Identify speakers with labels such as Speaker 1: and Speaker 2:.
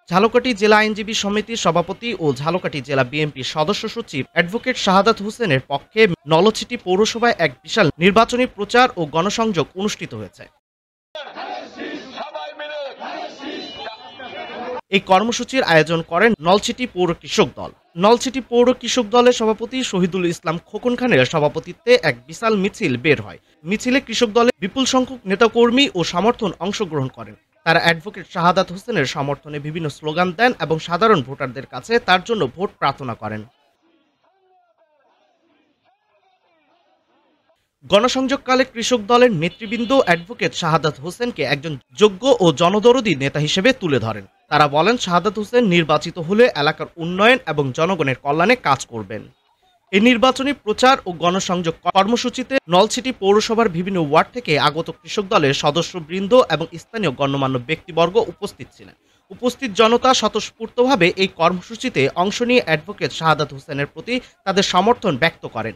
Speaker 1: ঝালকাঠি জেলা আইনজীবী সমিতির সভাপতি ও ঝালকাঠি জেলা বিএনপির সদস্য সচিব অ্যাডভোকেট শাহাদাত হোসেনের পক্ষে নলছিটি পৌরসভায় এক বিশাল নির্বাচনী প্রচার ও গণসংযোগ অনুষ্ঠিত হয়েছে। এই কর্মসূচির আয়োজন করেন নলছিটি পৌর কৃষক দল। নলছিটি পৌর কৃষক দলের সভাপতি শহীদুল ইসলাম খোকন খানের সভাপতিত্বে এক বিশাল মিছিল বের হয়। মিছিলে কৃষক দলের বিপুল সংখ্যক নেতাকর্মী ও সমর্থন অংশগ্রহণ করেন। তারা অ্যাডভোকেট শাহাদাত হোসেনের সমর্থনে বিভিন্ন স্লোগান দেন এবং সাধারণ ভোটারদের কাছে তার জন্য ভোট প্রার্থনা করেন। গণসংযোগকালে কৃষক দলের নেতৃবৃন্দ অ্যাডভোকেট শাহাদাত হোসেনকে একজন যোগ্য ও জনদরদী নেতা হিসেবে তুলে ধরেন। তারা বলেন, শাহাদাত হোসেন নির্বাচিত হলে এলাকার উন্নয়ন এবং জনগণের কল্যাণে কাজ করবেন। এই নির্বাচনী প্রচার ও গণসংযোগ কর্মসূচিতে নলছিটি পৌরসভার বিভিন্ন ওয়ার্ড থেকে আগত কৃষক দলের সদস্যবৃন্দ এবং স্থানীয় গণ্যমান্য ব্যক্তিবর্গ উপস্থিত ছিলেন। উপস্থিত জনতা স্বতঃস্ফূর্তভাবে এই কর্মসূচিতে অংশ নিয়ে অ্যাডভোকেট শাহাদাত হোসেনের প্রতি তাদের সমর্থন ব্যক্ত করেন।